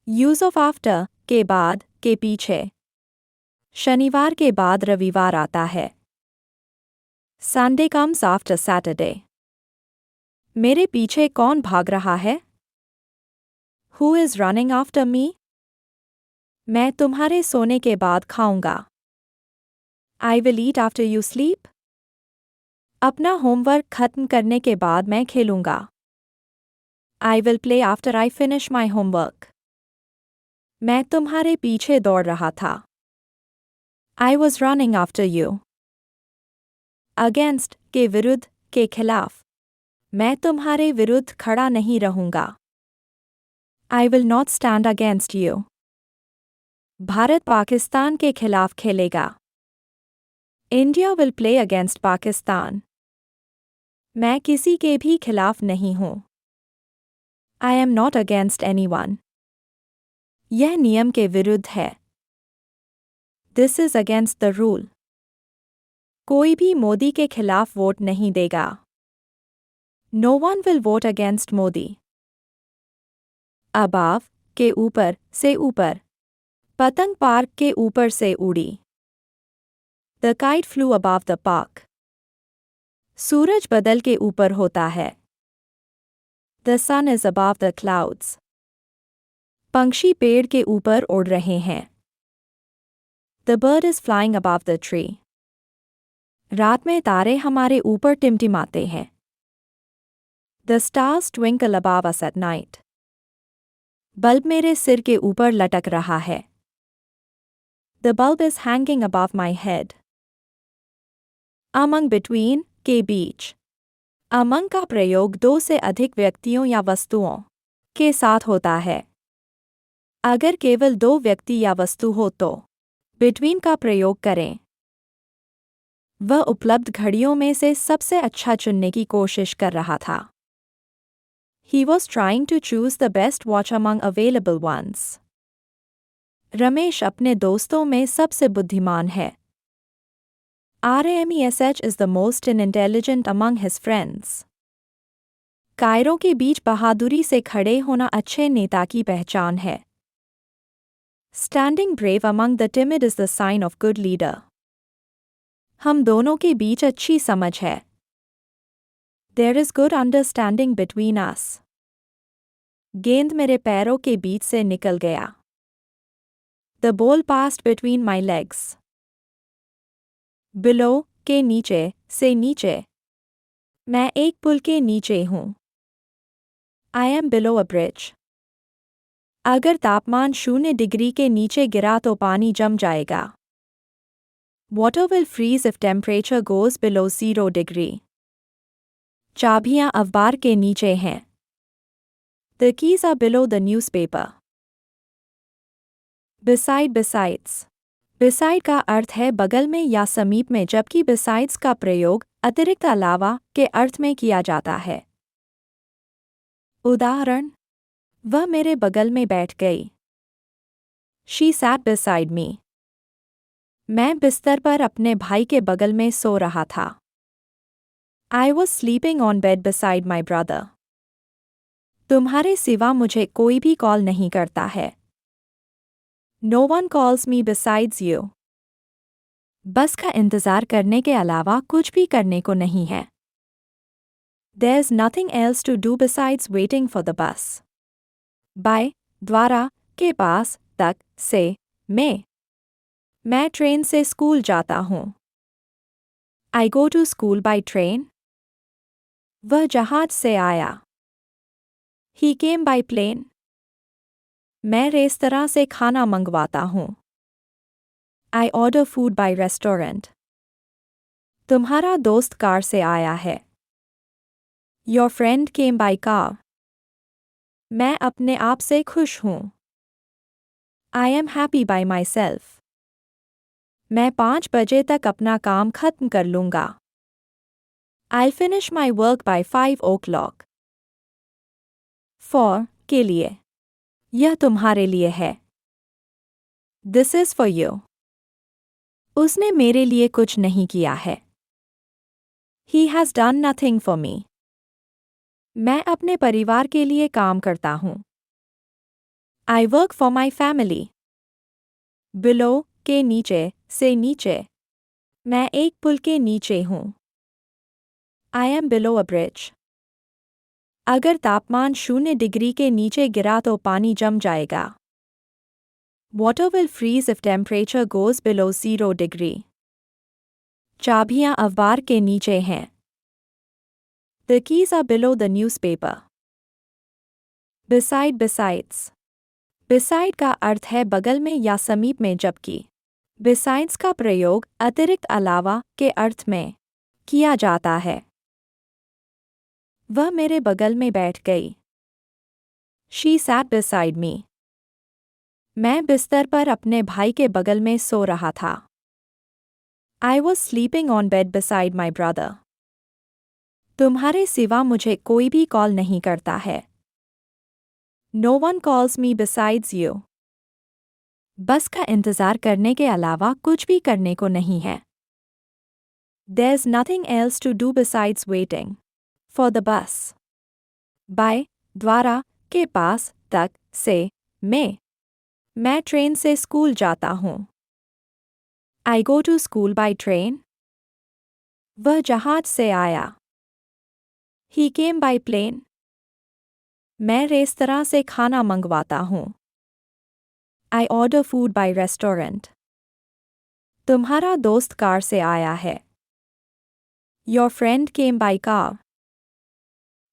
Use of after के बाद के पीछे। शनिवार के बाद रविवार आता है। Sunday comes after Saturday. मेरे पीछे कौन भाग रहा है? Who is running after me? मैं तुम्हारे सोने के बाद खाऊंगा। I will eat after you sleep. अपना होमवर्क खत्म करने के बाद मैं खेलूंगा। I will play after I finish my homework. मैं तुम्हारे पीछे दौड़ रहा था। I was running after you. Against के विरुद्ध के खिलाफ। मैं तुम्हारे विरुद्ध खड़ा नहीं रहूंगा। I will not stand against you. Bharat Pakistan के खिलाफ खेलेगा। India will play against Pakistan. मैं किसी के भी खिलाफ नहीं हूं। I am not against anyone. यह नियम के विरुद्ध है। This is against the rule. कोई भी मोदी के खिलाफ वोट नहीं देगा। No one will vote against Modi. Above के ऊपर से ऊपर। पतंग पार्क के ऊपर से उड़ी। The kite flew above the park. सूरज बदल के ऊपर होता है। The sun is above the clouds. पंक्षी पेड़ के ऊपर उड़ रहे हैं। The bird is flying above the tree. रात में तारे हमारे ऊपर टिमटिमाते हैं। The stars twinkle above us at night. Bulb मेरे सिर के ऊपर लटक रहा है। The bulb is hanging above my head. Among between के बीच। अमंग का प्रयोग दो से अधिक व्यक्तियों या वस्तुओं के साथ होता है। अगर केवल दो व्यक्ति या वस्तु हो तो बिटवीन का प्रयोग करें। वह उपलब्ध घड़ियों में से सबसे अच्छा चुनने की कोशिश कर रहा था। He was trying to choose the best watch among available ones. Ramesh अपने दोस्तों में सबसे बुद्धिमान है। Ramesh is the most intelligent among his friends. कायरों के बीच बहादुरी से खड़े होना अच्छे नेता की पहचान है। Standing brave among the timid is the sign of good leader. हम दोनों के बीच अच्छी समझ है। There is good understanding between us. गेंद मेरे पैरों के बीच से निकल गया। The ball passed between my legs. Below के नीचे से नीचे। मैं एक पुल के नीचे हूँ। I am below a bridge. अगर तापमान 0 डिग्री के नीचे गिरा तो पानी जम जाएगा। Water will freeze if temperature goes below 0 degree. चाबियां अखबार के नीचे हैं। The keys are below the newspaper. Beside besides. Beside का अर्थ है बगल में या समीप में, जबकि besides का प्रयोग अतिरिक्त अलावा के अर्थ में किया जाता है। उदाहरण, वह मेरे बगल में बैठ गई। She sat beside me. मैं बिस्तर पर अपने भाई के बगल में सो रहा था। I was sleeping on bed beside my brother. तुम्हारे सिवा मुझे कोई भी कॉल नहीं करता है। No one calls me besides you. बस का इंतज़ार करने के अलावा कुछ भी करने को नहीं है। There's nothing else to do besides waiting for the bus. By, द्वारा, के पास, तक, से, में। मैं ट्रेन से स्कूल जाता हूँ। I go to school by train. वह जहाज से आया। He came by plane. मैं रेस्तरां से खाना मंगवाता हूँ। I order food by restaurant. तुम्हारा दोस्त कार से आया है। Your friend came by car. मैं अपने आप से खुश हूँ। I am happy by myself. मैं 5 बजे तक अपना काम खत्म कर लूँगा। I'll finish my work by 5 o'clock. For के लिए। यह तुम्हारे लिए है। This is for you. उसने मेरे लिए कुछ नहीं किया है। He has done nothing for me. मैं अपने परिवार के लिए काम करता हूँ। I work for my family. Below के नीचे से नीचे. मैं एक पुल के नीचे हूँ. I am below a bridge. अगर तापमान 0 डिग्री के नीचे गिरा तो पानी जम जाएगा. Water will freeze if temperature goes below 0 degree. चाबियां अखबार के नीचे हैं. The keys are below the newspaper. Beside besides. Beside का अर्थ है बगल में या समीप में जबकि besides का प्रयोग अतिरिक्त अलावा के अर्थ में किया जाता है. वह मेरे बगल में बैठ गई. She sat beside me. मैं बिस्तर पर अपने भाई के बगल में सो रहा था. I was sleeping on bed beside my brother. तुम्हारे सिवा मुझे कोई भी कॉल नहीं करता है. No one calls me besides you. बस का इंतज़ार करने के अलावा कुछ भी करने को नहीं है. There's nothing else to do besides waiting for the bus. By द्वारा के पास तक से में. मैं ट्रेन से स्कूल जाता हूँ. I go to school by train. वह जहाज से आया. He came by plane. मैं रेस्तरां से खाना मंगवाता हूँ. I order food by restaurant. तुम्हारा दोस्त कार से आया है. Your friend came by car.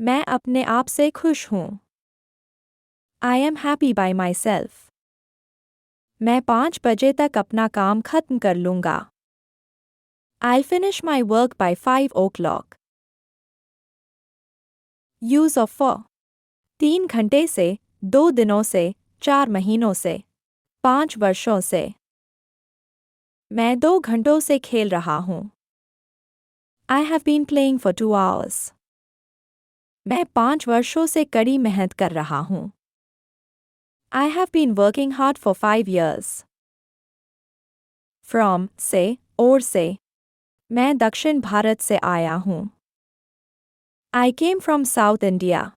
मैं अपने आप से खुश हूँ. I am happy by myself. मैं 5 बजे तक अपना काम खत्म कर लूँगा. I'll finish my work by 5 o'clock. Use of for. 3 घंटे से, 2 दिनों से, 4 महीनों से, 5 वर्षों से. मैं 2 घंटों से खेल रहा हूँ. I have been playing for 2 hours. मैं 5 वर्षों से कड़ी मेहनत कर रहा हूँ. I have been working hard for 5 years. From से, और से. मैं दक्षिण भारत से आया हूँ. I came from South India.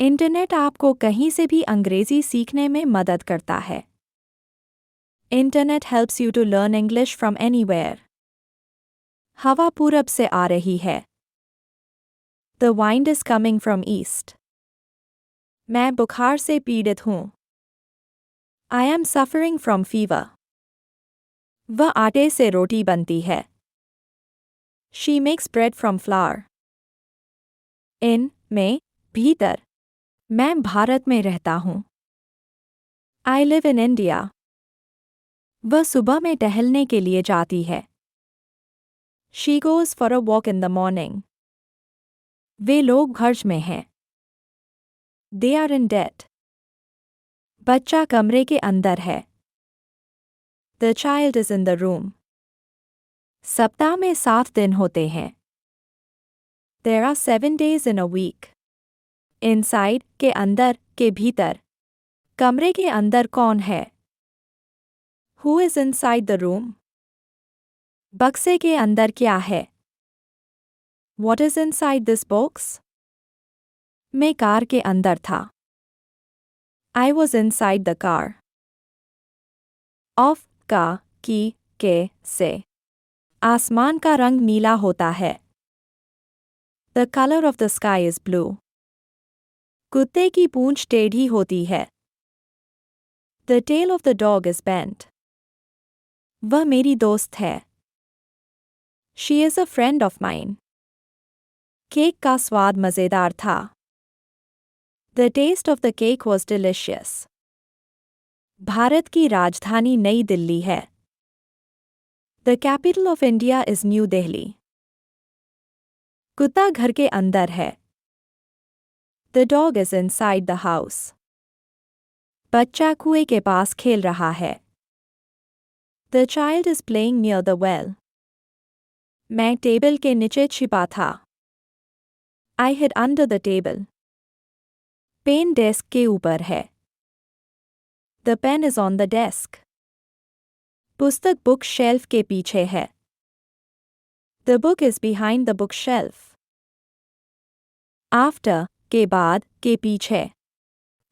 Internet आपको कहीं से भी अंग्रेजी सीखने में मदद करता है. Internet helps you to learn English from anywhere. हवा पूरब से आ रही है. The wind is coming from east. मैं बुखार से पीड़ित हूँ. I am suffering from fever. वह आटे से रोटी बनती है. She makes bread from flour. In में भीतर. मैं भारत में रहता हूँ. I live in India. वह सुबह में टहलने के लिए जाती है. She goes for a walk in the morning. वे लोग कर्ज में हैं. They are in debt. बच्चा कमरे के अंदर है. The child is in the room. सप्ताह में 7 दिन होते हैं. There are 7 days in a week. Inside के अंदर के भीतर. कमरे के अंदर कौन है? Who is inside the room? बक्से के अंदर क्या है? What is inside this box? मैं कार के अंदर था. I was inside the car. Of का की के से. आसमान का रंग नीला होता है. The color of the sky is blue. कुत्ते की पूंछ टेढ़ी होती है. The tail of the dog is bent. वह मेरी दोस्त है. She is a friend of mine. Cake का स्वाद मज़ेदार था. The taste of the cake was delicious. Bharat की राजधानी नई दिल्ली है. The capital of India is New Delhi. कुत्ता घर के अंदर है. The dog is inside the house. बच्चा कुएं के पास खेल रहा है. The child is playing near the well. मैं टेबल के नीचे छिपा था. I hid under the table. Pen desk के ऊपर है. The pen is on the desk. पुस्तक बुक शेल्फ के पीछे है. The book is behind the bookshelf. After के बाद के पीछे.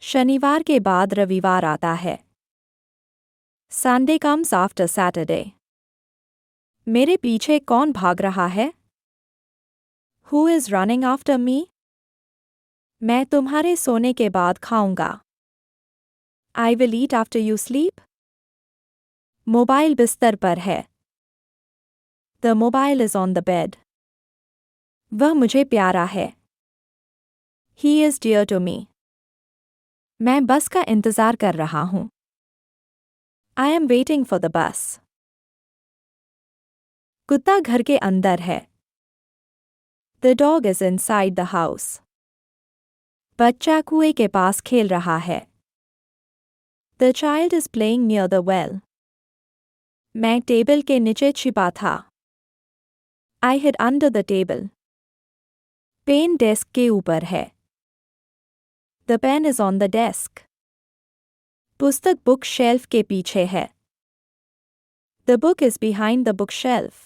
शनिवार के बाद रविवार आता है। Sunday comes after Saturday. मेरे पीछे कौन भाग रहा है? Who is running after me? मैं तुम्हारे सोने के बाद खाऊंगा। I will eat after you sleep. Mobile बिस्तर पर है। The mobile is on the bed. वह मुझे प्यारा है। He is dear to me. मैं बस का इंतजार कर रहा हूँ। I am waiting for the bus. कुत्ता घर के अंदर है। The dog is inside the house. बच्चा कुएं के पास खेल रहा है। The child is playing near the well. मैं टेबल के नीचे छिपा था। I hid under the table. Pen desk के ऊपर है। The pen is on the desk. पुस्तक बुक शेल्फ के पीछे है। The book is behind the bookshelf.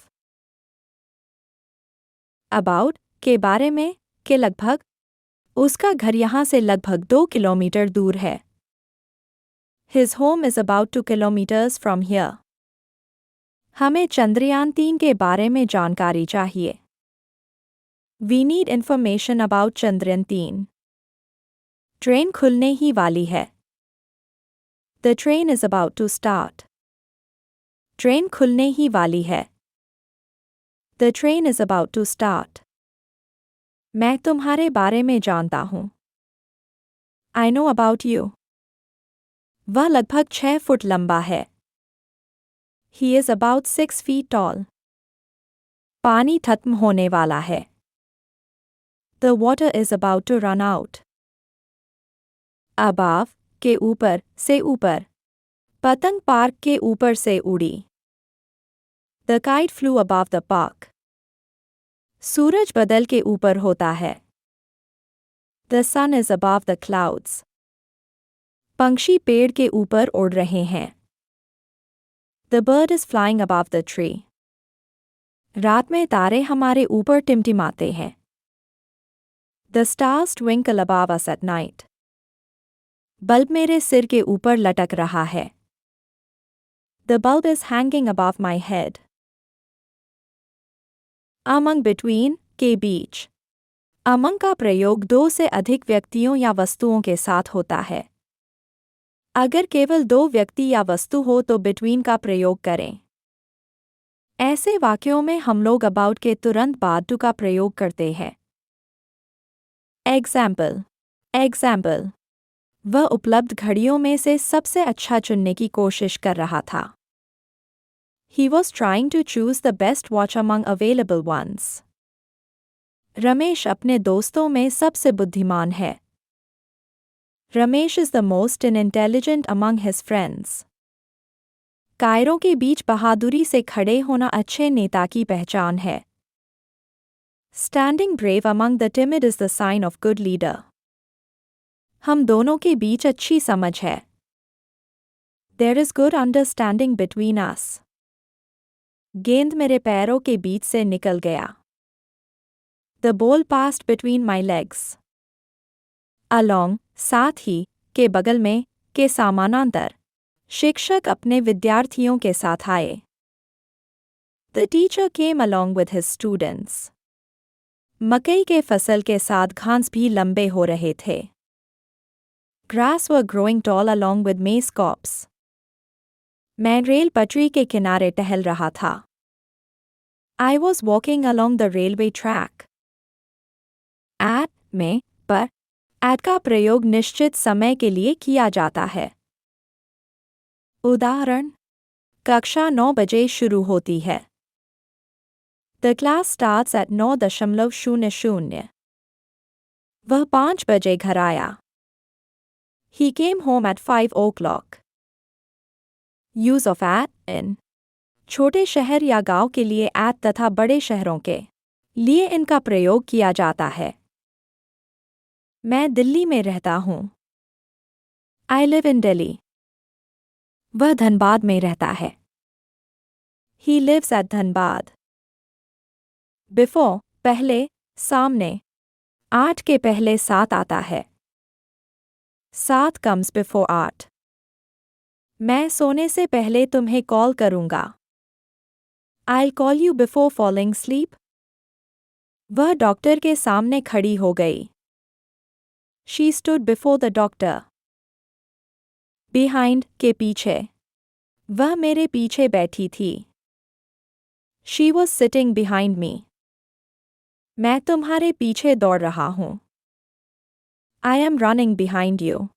About के बारे में के लगभग। उसका घर यहाँ से लगभग 2 किलोमीटर दूर है। His home is about 2 kilometers from here. हमें चंद्रयान 3 के बारे में जानकारी चाहिए। We need information about Chandrayaan 3. Train खुलने ही वाली है। The train is about to start. Train खुलने ही वाली है। The train is about to start. मैं तुम्हारे बारे में जानता हूँ। I know about you. वह लगभग 6 फुट लंबा है। He is about 6 feet tall. पानी खत्म होने वाला है। The water is about to run out. Above के ऊपर से ऊपर। पतंग पार्क के ऊपर से उड़ी। The kite flew above the park. सूरज बादल के ऊपर होता है। The sun is above the clouds. पंछी पेड़ के ऊपर उड़ रहे हैं। The bird is flying above the tree. रात में तारे हमारे ऊपर टिमटिमाते हैं। The stars twinkle above us at night. Bulb मेरे सिर के ऊपर लटक रहा है। The bulb is hanging above my head. Among between के बीच। Among का प्रयोग 2 से अधिक व्यक्तियों या वस्तुओं के साथ होता है। अगर केवल 2 व्यक्ति या वस्तु हो तो between का प्रयोग करें। ऐसे वाक्यों में हम लोग about के तुरंत बाद to का प्रयोग करते हैं। Example. Example. वह उपलब्ध घड़ियों में से सबसे अच्छा चुनने की कोशिश कर रहा था। He was trying to choose the best watch among available ones. Ramesh अपने दोस्तों में सबसे बुद्धिमान है। Ramesh is the most intelligent among his friends. कायरों के बीच बहादुरी से खड़े होना अच्छे नेता की पहचान है। Standing brave among the timid is the sign of good leader. हम दोनों के बीच अच्छी समझ है। There is good understanding between us. गेंद मेरे पैरों के बीच से निकल गया। The ball passed between my legs. Along, साथ ही, के बगल में, के समानांतर। शिक्षक अपने विद्यार्थियों के साथ आए। The teacher came along with his students. मकई के फसल के साथ घास भी लंबे हो रहे थे। Grass were growing tall along with maize cobs. मैं रेल पटरी के किनारे टहल रहा था। I was walking along the railway track. At में पर at का प्रयोग निश्चित समय के लिए किया जाता है। उदाहरण, कक्षा 9 बजे शुरू होती है। The class starts at 9:00. वह 5 बजे घर आया। He came home at 5 o'clock. Use of at in. छोटे शहर या गांव के लिए at तथा बड़े शहरों के लिए इनका प्रयोग किया जाता है। मैं दिल्ली में रहता हूँ। I live in Delhi. वह धनबाद में रहता है। He lives at Dhanbad. Before, पहले, सामने। 8 के पहले 7 आता है। 7 comes before 8. मैं सोने से पहले तुम्हें कॉल करूंगा. I'll call you before falling asleep. वह डॉक्टर के सामने खड़ी हो गई. She stood before the doctor. Behind के पीछे. वह मेरे पीछे बैठी थी. She was sitting behind me. मैं तुम्हारे पीछे दौड़ रहा हूँ. I am running behind you.